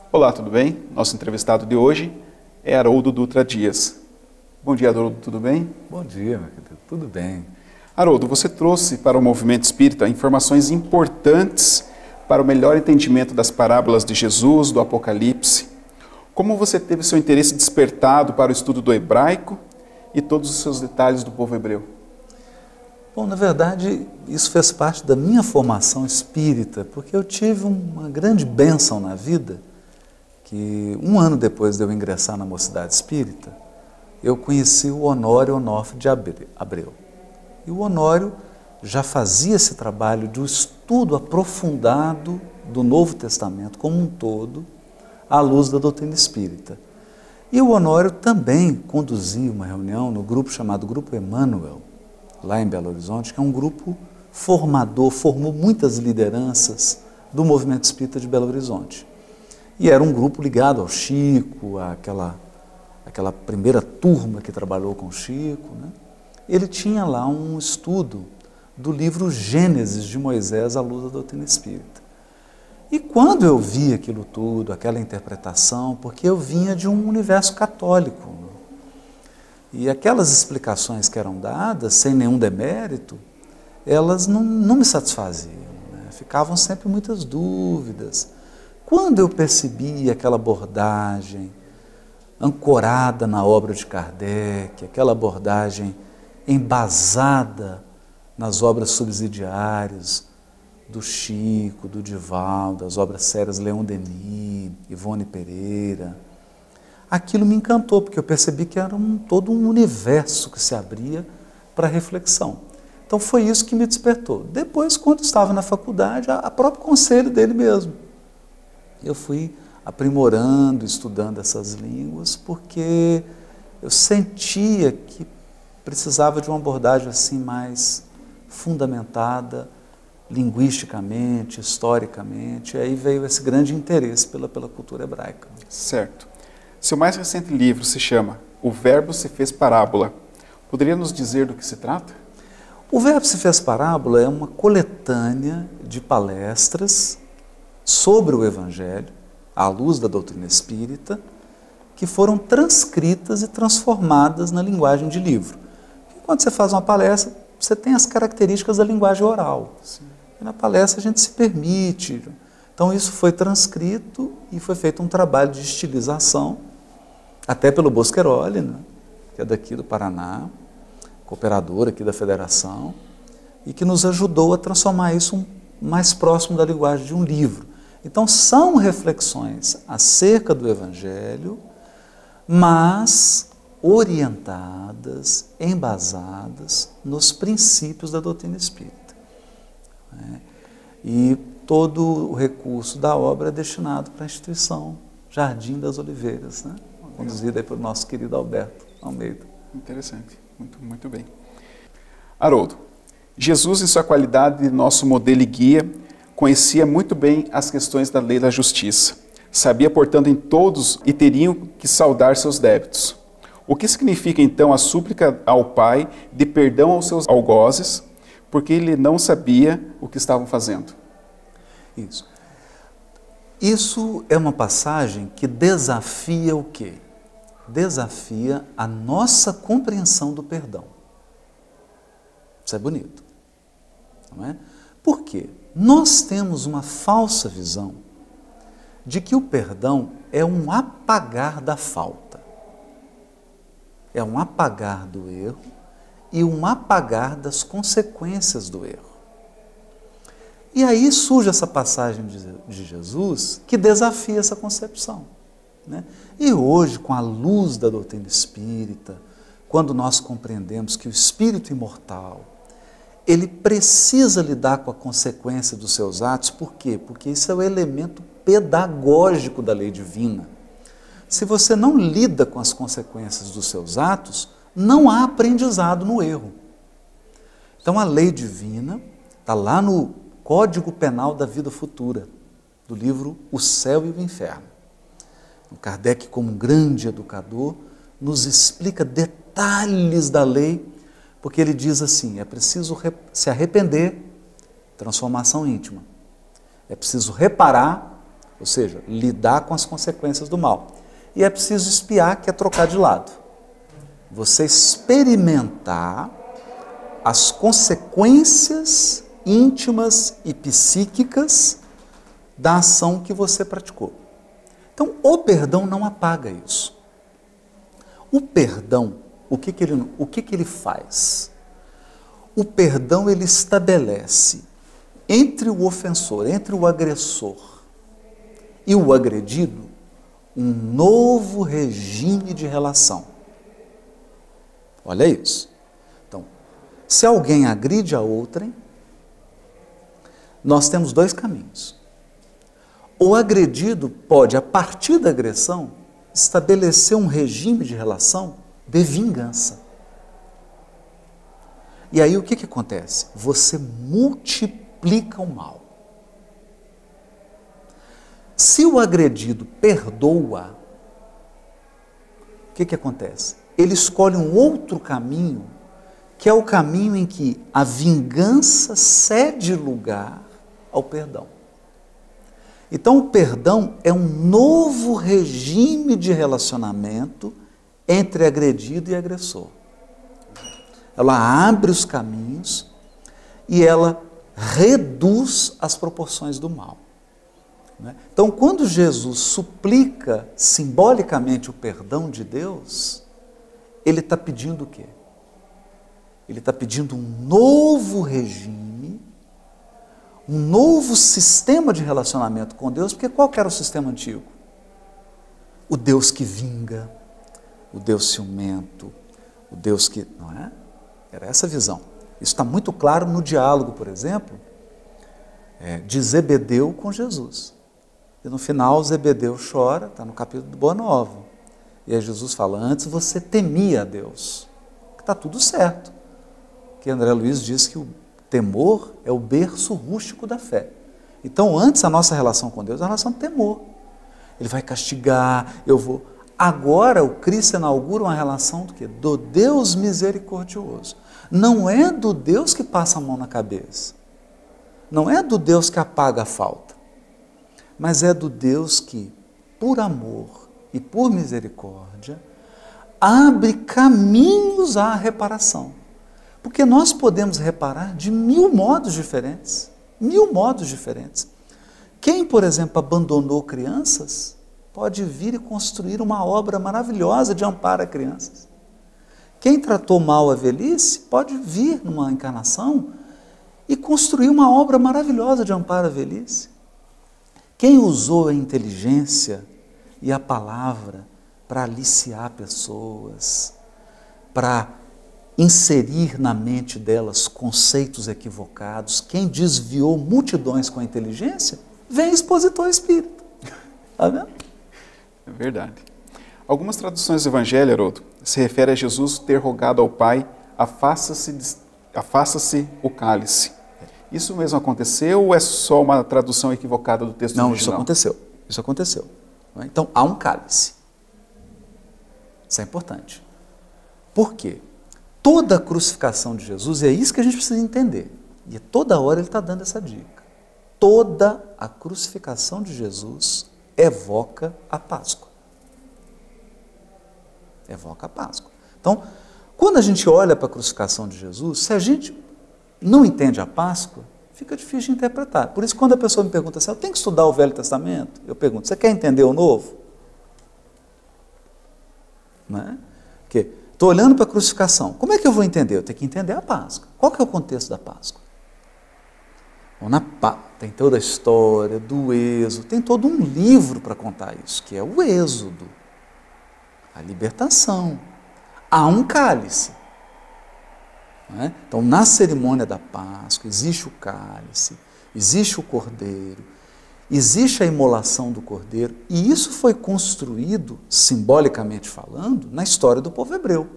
Olá, tudo bem? Nosso entrevistado de hoje é Haroldo Dutra Dias. Bom dia, Haroldo, tudo bem? Bom dia, meu querido, tudo bem. Haroldo, você trouxe para o movimento espírita informações importantes para o melhor entendimento das parábolas de Jesus, do Apocalipse. Como você teve seu interesse despertado para o estudo do hebraico e todos os seus detalhes do povo hebreu? Bom, na verdade, isso fez parte da minha formação espírita, porque eu tive uma grande bênção na vida, que um ano depois de eu ingressar na Mocidade Espírita, eu conheci o Honório Onofre de Abreu. E o Honório já fazia esse trabalho de estudo aprofundado do Novo Testamento como um todo, à luz da doutrina espírita. E o Honório também conduzia uma reunião no grupo chamado Grupo Emmanuel, lá em Belo Horizonte, que é um grupo formador, formou muitas lideranças do movimento espírita de Belo Horizonte. E era um grupo ligado ao Chico, àquela primeira turma que trabalhou com o Chico, né? Ele tinha lá um estudo do livro Gênesis de Moisés à luz da doutrina espírita. E quando eu vi aquilo tudo, aquela interpretação, porque eu vinha de um universo católico, né? E aquelas explicações que eram dadas, sem nenhum demérito, elas não me satisfaziam, né? Ficavam sempre muitas dúvidas. Quando eu percebi aquela abordagem ancorada na obra de Kardec, aquela abordagem embasada nas obras subsidiárias do Chico, do Divaldo, das obras sérias Leon Denis, Ivone Pereira, aquilo me encantou, porque eu percebi que era todo um universo que se abria para reflexão. Então foi isso que me despertou. Depois, quando estava na faculdade, a próprio conselho dele mesmo, eu fui aprimorando, estudando essas línguas, porque eu sentia que precisava de uma abordagem assim mais fundamentada, linguisticamente, historicamente, e aí veio esse grande interesse pela cultura hebraica. Certo. Seu mais recente livro se chama O Verbo se fez parábola. Poderia nos dizer do que se trata? O Verbo se fez parábola é uma coletânea de palestras sobre o Evangelho, à luz da doutrina espírita, que foram transcritas e transformadas na linguagem de livro. Porque quando você faz uma palestra, você tem as características da linguagem oral. Sim. E na palestra a gente se permite. Então isso foi transcrito e foi feito um trabalho de estilização, até pelo Bosqueroli, né, que é daqui do Paraná, cooperador aqui da Federação, e que nos ajudou a transformar isso mais próximo da linguagem de um livro. Então são reflexões acerca do Evangelho, mas orientadas, embasadas nos princípios da doutrina espírita. E todo o recurso da obra é destinado para a instituição Jardim das Oliveiras, né? Conduzida aí pelo nosso querido Alberto Almeida. Interessante, muito bem. Haroldo, Jesus, em sua qualidade de nosso modelo e guia, conhecia muito bem as questões da lei da justiça. Sabia, portanto, em todos e teriam que saldar seus débitos. O que significa, então, a súplica ao Pai de perdão aos seus algozes, porque ele não sabia o que estavam fazendo? Isso. Isso é uma passagem que desafia o quê? Desafia a nossa compreensão do perdão. Isso é bonito, não é? Por quê? Nós temos uma falsa visão de que o perdão é um apagar da falta. É um apagar do erro e um apagar das consequências do erro. E aí surge essa passagem de Jesus que desafia essa concepção, né? E hoje, com a luz da doutrina espírita, quando nós compreendemos que o espírito imortal, ele precisa lidar com a consequência dos seus atos, por quê? Porque isso é o elemento pedagógico da lei divina. Se você não lida com as consequências dos seus atos, não há aprendizado no erro. Então a lei divina está lá no Código Penal da Vida Futura, do livro O Céu e o Inferno. O Kardec, como um grande educador, nos explica detalhes da lei, porque ele diz assim, é preciso se arrepender, transformação íntima. É preciso reparar, ou seja, lidar com as consequências do mal. E é preciso espiar, que é trocar de lado. Você experimentar as consequências íntimas e psíquicas da ação que você praticou. Então, o perdão não apaga isso. O perdão, o que ele faz? O perdão, ele estabelece entre o ofensor, entre o agressor e o agredido, um novo regime de relação. Olha isso. Então, se alguém agride a outrem, nós temos dois caminhos. O agredido pode, a partir da agressão, estabelecer um regime de relação de vingança. E aí o que acontece? Você multiplica o mal. Se o agredido perdoa, o que acontece? Ele escolhe um outro caminho, que é o caminho em que a vingança cede lugar ao perdão. Então, o perdão é um novo regime de relacionamento entre agredido e agressor. Ela abre os caminhos e ela reduz as proporções do mal. Então, quando Jesus suplica simbolicamente o perdão de Deus, ele está pedindo o quê? Ele está pedindo um novo regime, um novo sistema de relacionamento com Deus, porque qual que era o sistema antigo? O Deus que vinga, o Deus ciumento, o Deus que... não é? Era essa a visão. Isso está muito claro no diálogo, por exemplo, de Zebedeu com Jesus. E no final Zebedeu chora, está no capítulo do Boa Nova. E aí Jesus fala, antes você temia a Deus, que está tudo certo. Que André Luiz diz que o temor é o berço rústico da fé. Então, antes a nossa relação com Deus é a relação de temor. Ele vai castigar, eu vou... Agora o Cristo inaugura uma relação do quê? Do Deus misericordioso. Não é do Deus que passa a mão na cabeça. Não é do Deus que apaga a falta. Mas é do Deus que, por amor e por misericórdia, abre caminhos à reparação. Porque nós podemos reparar de 1000 modos diferentes. 1000 modos diferentes. Quem, por exemplo, abandonou crianças, pode vir e construir uma obra maravilhosa de amparo a crianças. Quem tratou mal a velhice, pode vir numa encarnação e construir uma obra maravilhosa de amparo à velhice. Quem usou a inteligência e a palavra para aliciar pessoas, para inserir na mente delas conceitos equivocados, quem desviou multidões com a inteligência, vem expositor espírita. Está vendo? É verdade. Algumas traduções do Evangelho, Haroldo, se referem a Jesus ter rogado ao Pai, afasta-se o cálice. Isso mesmo aconteceu ou é só uma tradução equivocada do texto original? Não, isso aconteceu. Então, há um cálice. Isso é importante. Por quê? Toda a crucificação de Jesus, é isso que a gente precisa entender. E toda hora ele está dando essa dica. Toda a crucificação de Jesus evoca a Páscoa. Evoca a Páscoa. Então, quando a gente olha para a crucificação de Jesus, se a gente não entende a Páscoa, fica difícil de interpretar. Por isso, quando a pessoa me pergunta assim, eu tenho que estudar o Velho Testamento? Eu pergunto, você quer entender o Novo? Não é? Porque estou olhando para a crucificação. Como é que eu vou entender? Eu tenho que entender a Páscoa. Qual que é o contexto da Páscoa? Bom, tem toda a história do Êxodo, tem todo um livro para contar isso, que é o Êxodo, a libertação. Há um cálice. Não é? Então, na cerimônia da Páscoa, existe o cálice, existe o cordeiro, existe a imolação do cordeiro, e isso foi construído, simbolicamente falando, na história do povo hebreu.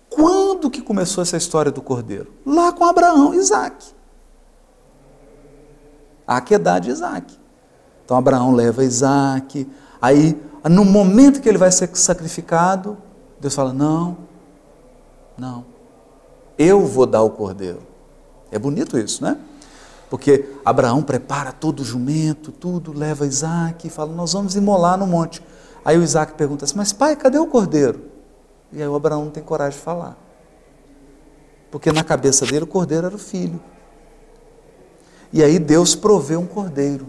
Quando que começou essa história do cordeiro? Lá com Abraão e Isaac. A aquedá de Isaac. Então, Abraão leva Isaac, aí, no momento que ele vai ser sacrificado, Deus fala, não, eu vou dar o cordeiro. É bonito isso, né? Porque Abraão prepara todo o jumento, tudo, leva Isaac e fala, nós vamos imolar no monte. Aí o Isaac pergunta assim, mas pai, cadê o cordeiro? E aí o Abraão não tem coragem de falar. Porque na cabeça dele o cordeiro era o filho. E aí Deus provê um cordeiro.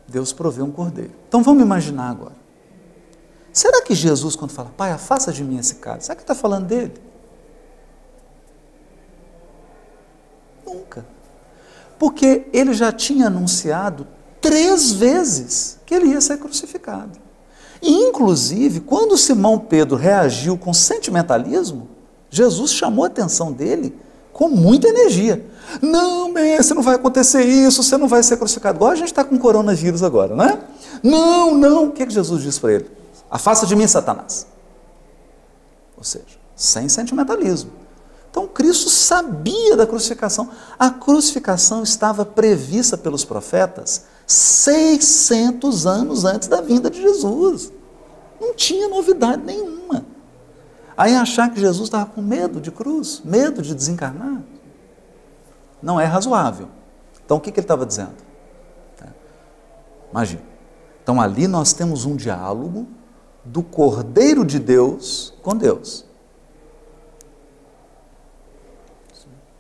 Deus provê um cordeiro. Então vamos imaginar agora. Será que Jesus, quando fala, pai, afasta de mim esse cálice, será que está falando dele? Nunca. Porque ele já tinha anunciado 3 vezes que ele ia ser crucificado. E, inclusive, quando Simão Pedro reagiu com sentimentalismo, Jesus chamou a atenção dele com muita energia. Não, mestre, não vai acontecer isso, você não vai ser crucificado. Igual a gente está com coronavírus agora, não é? Não, não. O que Jesus disse para ele? Afasta de mim, Satanás. Ou seja, sem sentimentalismo. Então, Cristo sabia da crucificação. A crucificação estava prevista pelos profetas 600 anos antes da vinda de Jesus. Não tinha novidade nenhuma. Aí achar que Jesus estava com medo de cruz, medo de desencarnar, não é razoável. Então o que ele estava dizendo? Imagina. Então ali nós temos um diálogo do Cordeiro de Deus com Deus.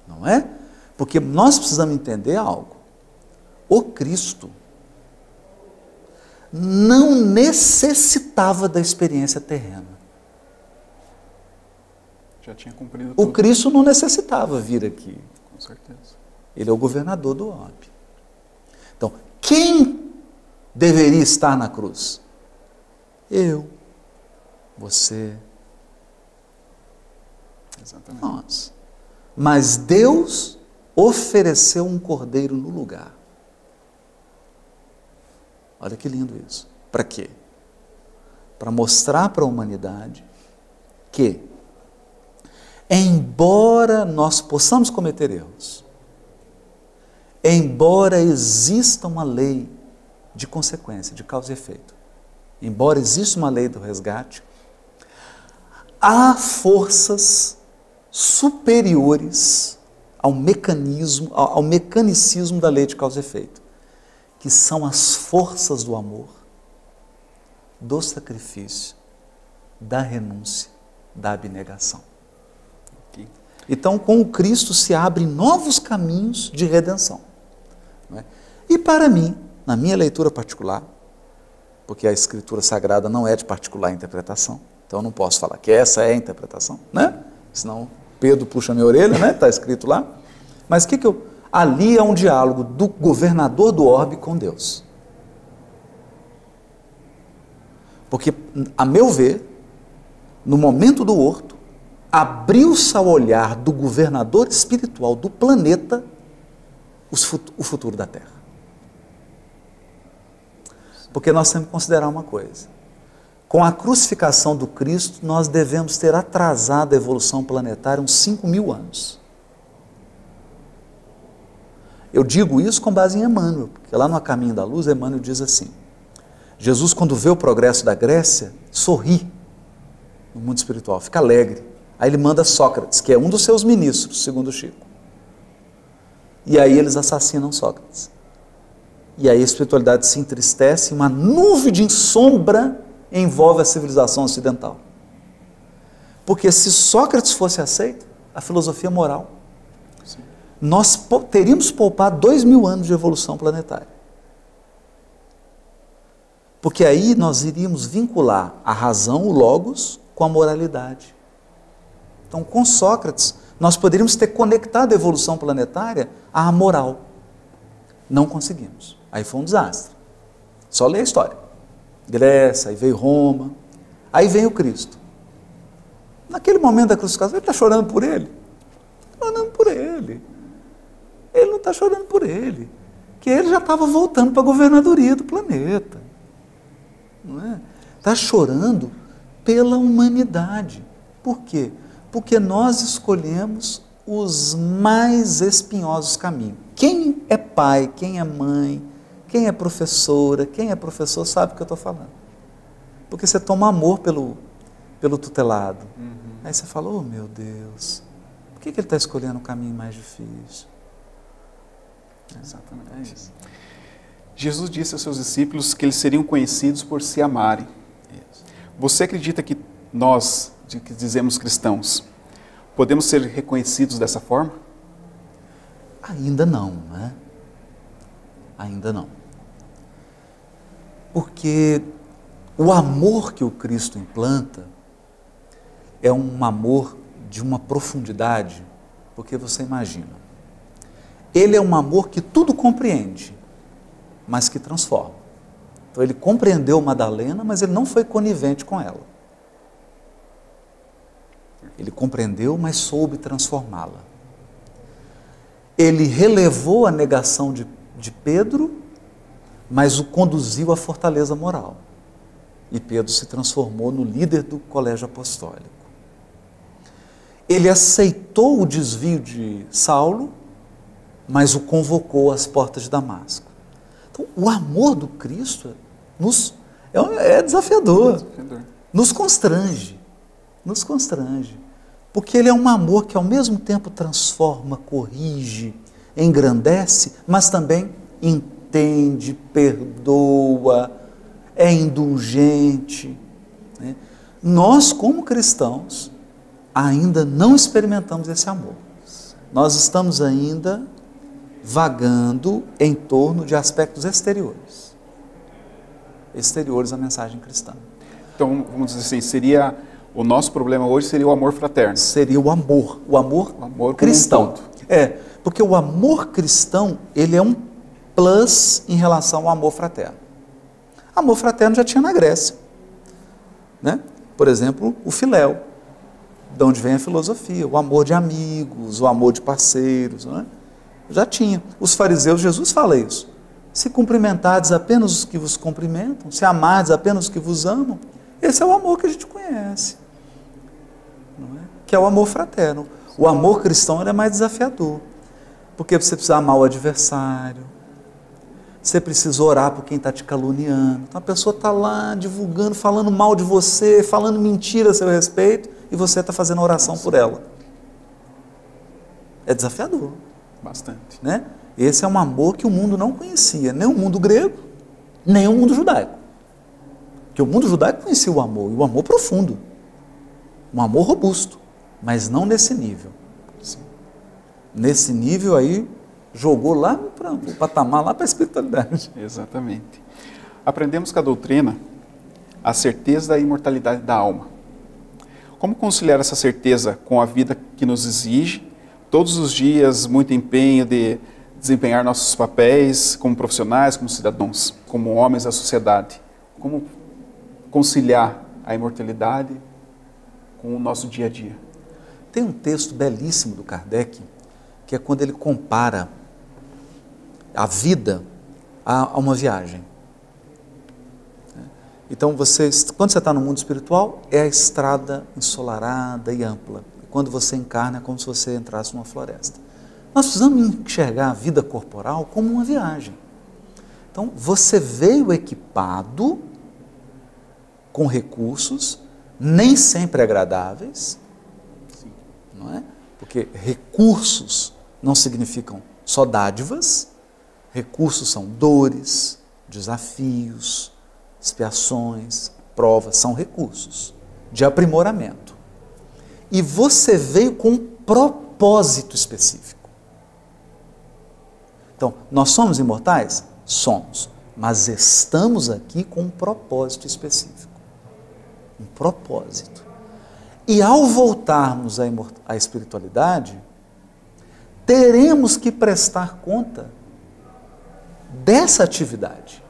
Não é? Porque nós precisamos entender algo. O Cristo não necessitava da experiência terrena. Já tinha cumprido O tudo. Cristo não necessitava vir aqui. Com certeza. Ele é o governador do orbe. Então, quem deveria estar na cruz? Eu, você, Exatamente. nós. Mas Deus ofereceu um cordeiro no lugar. Olha que lindo isso. Para quê? Para mostrar para a humanidade que, embora nós possamos cometer erros, embora exista uma lei de consequência, de causa e efeito, embora exista uma lei do resgate, há forças superiores ao mecanicismo da lei de causa e efeito, que são as forças do amor, do sacrifício, da renúncia, da abnegação. Okay. Então, com o Cristo se abrem novos caminhos de redenção. Não é? E para mim, na minha leitura particular, porque a Escritura Sagrada não é de particular interpretação, então eu não posso falar que essa é a interpretação, né? Senão Pedro puxa minha orelha, né? Está escrito lá. Mas ali é um diálogo do governador do orbe com Deus. Porque, a meu ver, no momento do horto, abriu-se ao olhar do governador espiritual do planeta o futuro da Terra. Porque nós temos que considerar uma coisa. Com a crucificação do Cristo, nós devemos ter atrasado a evolução planetária uns 5.000 anos. Eu digo isso com base em Emmanuel, porque lá no A Caminho da Luz, Emmanuel diz assim, Jesus, quando vê o progresso da Grécia, sorri no mundo espiritual, fica alegre. Aí ele manda Sócrates, que é um dos seus ministros, segundo Chico. E aí eles assassinam Sócrates. E aí a espiritualidade se entristece, uma nuvem de sombra envolve a civilização ocidental. Porque se Sócrates fosse aceito, a filosofia moral, sim, nós teríamos poupado 2.000 anos de evolução planetária. Porque aí nós iríamos vincular a razão, o logos, com a moralidade. Então, com Sócrates, nós poderíamos ter conectado a evolução planetária à moral. Não conseguimos. Aí foi um desastre. Só ler a história. Grécia, aí veio Roma, aí vem o Cristo. Naquele momento da crucificação, ele está chorando por ele? Está chorando por ele. Ele não está chorando por ele. Que ele já estava voltando para a governadoria do planeta. Não é? Está chorando pela humanidade. Por quê? Porque nós escolhemos os mais espinhosos caminhos. Quem é pai, quem é mãe, quem é professora, quem é professor sabe o que eu estou falando. Porque você toma amor pelo tutelado. Aí você fala, oh meu Deus, por que ele está escolhendo o caminho mais difícil? Exatamente. É isso. Jesus disse aos seus discípulos que eles seriam conhecidos por se amarem. Isso. Você acredita que nós, que dizemos cristãos, podemos ser reconhecidos dessa forma? Ainda não, né? Ainda não. Porque o amor que o Cristo implanta é um amor de uma profundidade, porque você imagina, ele é um amor que tudo compreende, mas que transforma. Então ele compreendeu Madalena, mas ele não foi conivente com ela. Ele compreendeu, mas soube transformá-la. Ele relevou a negação de Pedro, mas o conduziu à fortaleza moral. E Pedro se transformou no líder do colégio apostólico. Ele aceitou o desvio de Saulo, mas o convocou às portas de Damasco. Então, o amor do Cristo é desafiador, nos constrange, porque ele é um amor que ao mesmo tempo transforma, corrige, engrandece, mas também entende, perdoa, é indulgente, né? Nós, como cristãos, ainda não experimentamos esse amor. Nós estamos ainda vagando em torno de aspectos exteriores à mensagem cristã. Então, vamos dizer assim, seria o nosso problema hoje seria o amor fraterno. Seria o amor cristão. Porque o amor cristão, ele é um plus em relação ao amor fraterno. Amor fraterno já tinha na Grécia, né? Por exemplo, o filéu, de onde vem a filosofia, o amor de amigos, o amor de parceiros, não é? Já tinha. Os fariseus, Jesus fala isso. Se cumprimentardes apenas os que vos cumprimentam, se amardes apenas os que vos amam, esse é o amor que a gente conhece, não é? Que é o amor fraterno. O amor cristão é mais desafiador, porque você precisa amar o adversário, você precisa orar por quem está te caluniando. Então a pessoa está lá divulgando, falando mal de você, falando mentira a seu respeito, e você está fazendo oração por ela. É desafiador. Bastante. Né? Esse é um amor que o mundo não conhecia, nem o mundo grego, nem o mundo judaico. Porque o mundo judaico conhecia o amor, e o amor profundo, um amor robusto, mas não nesse nível. Sim. Nesse nível aí, jogou lá para o patamar, lá para a espiritualidade. Exatamente. Aprendemos com a doutrina a certeza da imortalidade da alma. Como conciliar essa certeza com a vida que nos exige todos os dias muito empenho de desempenhar nossos papéis como profissionais, como cidadãos, como homens da sociedade? Como conciliar a imortalidade com o nosso dia a dia? Tem um texto belíssimo do Kardec, que é quando ele compara a vida a uma viagem. Então, quando você está no mundo espiritual, é a estrada ensolarada e ampla. Quando você encarna, é como se você entrasse numa floresta. Nós precisamos enxergar a vida corporal como uma viagem. Então, você veio equipado com recursos, nem sempre agradáveis, não é? Porque recursos não significam só dádivas, recursos são dores, desafios, expiações, provas, são recursos de aprimoramento. E você veio com um propósito específico. Então, nós somos imortais? Somos, mas estamos aqui com um propósito específico. Um propósito. E ao voltarmos à espiritualidade, teremos que prestar conta dessa atividade,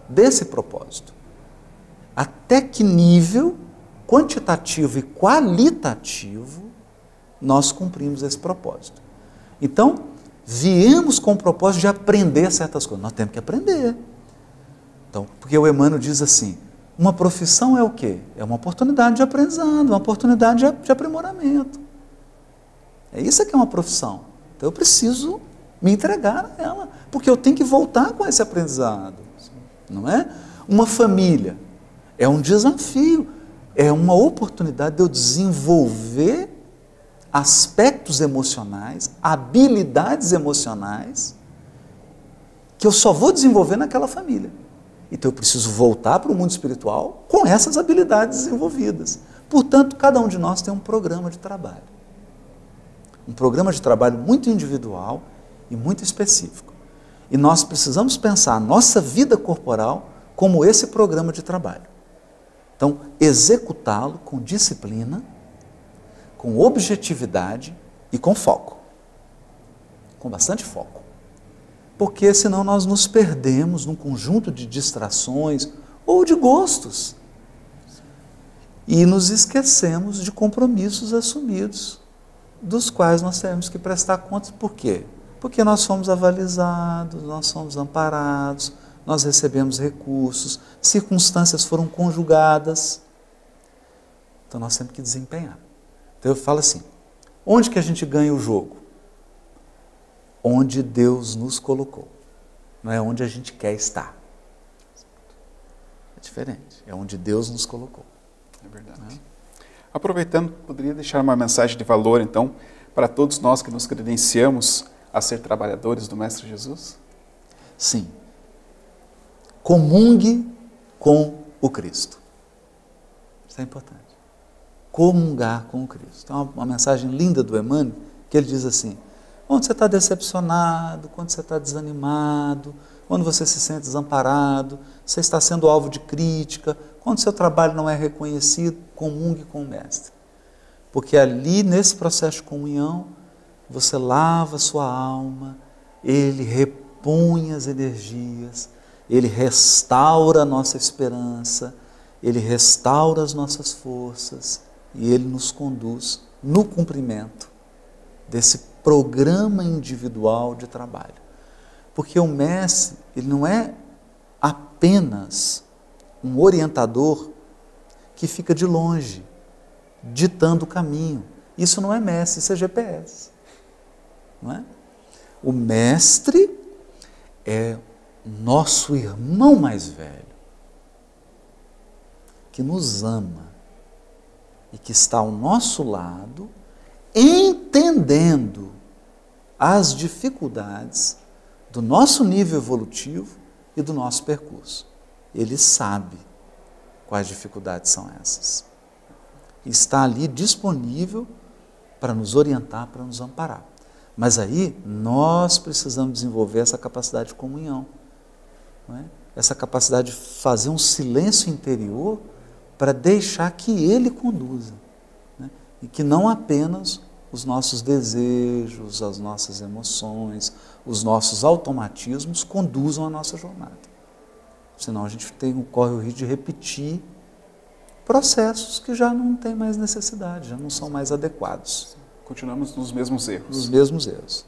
desse propósito. Até que nível quantitativo e qualitativo nós cumprimos esse propósito. Então, viemos com o propósito de aprender certas coisas. Nós temos que aprender. Então, porque o Emmanuel diz assim, uma profissão é o quê? É uma oportunidade de aprendizado, uma oportunidade de aprimoramento. É isso que é uma profissão. Então eu preciso me entregar a ela, porque eu tenho que voltar com esse aprendizado. Não é? Uma família é um desafio, é uma oportunidade de eu desenvolver aspectos emocionais, habilidades emocionais, que eu só vou desenvolver naquela família. Então eu preciso voltar para o mundo espiritual com essas habilidades desenvolvidas. Portanto, cada um de nós tem um programa de trabalho. Um programa de trabalho muito individual e muito específico. E nós precisamos pensar a nossa vida corporal como esse programa de trabalho. Então, executá-lo com disciplina, com objetividade e com foco. Com bastante foco. Porque senão nós nos perdemos num conjunto de distrações ou de gostos. E nos esquecemos de compromissos assumidos, dos quais nós temos que prestar contas. Por quê? Porque nós fomos avalizados, nós fomos amparados, nós recebemos recursos, circunstâncias foram conjugadas. Então nós temos que desempenhar. Então eu falo assim, onde que a gente ganha o jogo? Onde Deus nos colocou. Não é onde a gente quer estar. É diferente, é onde Deus nos colocou. É verdade. Aproveitando, poderia deixar uma mensagem de valor, então, para todos nós que nos credenciamos a ser trabalhadores do Mestre Jesus? Sim. Comungue com o Cristo. Isso é importante. Comungar com o Cristo. Tem uma mensagem linda do Emmanuel, que ele diz assim, quando você está decepcionado, quando você está desanimado, quando você se sente desamparado, você está sendo alvo de crítica, quando seu trabalho não é reconhecido, comungue com o Mestre. Porque ali, nesse processo de comunhão, você lava a sua alma, ele repõe as energias, ele restaura a nossa esperança, ele restaura as nossas forças e ele nos conduz no cumprimento desse programa individual de trabalho. Porque o mestre, ele não é apenas um orientador que fica de longe, ditando o caminho. Isso não é mestre, isso é GPS. Não é? O mestre é nosso irmão mais velho, que nos ama e que está ao nosso lado, entendendo as dificuldades do nosso nível evolutivo e do nosso percurso. Ele sabe quais dificuldades são essas. Está ali disponível para nos orientar, para nos amparar. Mas aí nós precisamos desenvolver essa capacidade de comunhão, não é? Essa capacidade de fazer um silêncio interior para deixar que Ele conduza, né? E que não apenas os nossos desejos, as nossas emoções, os nossos automatismos conduzam a nossa jornada. Senão a gente corre o risco de repetir processos que já não têm mais necessidade, já não são mais adequados. Continuamos nos mesmos erros. Nos mesmos erros.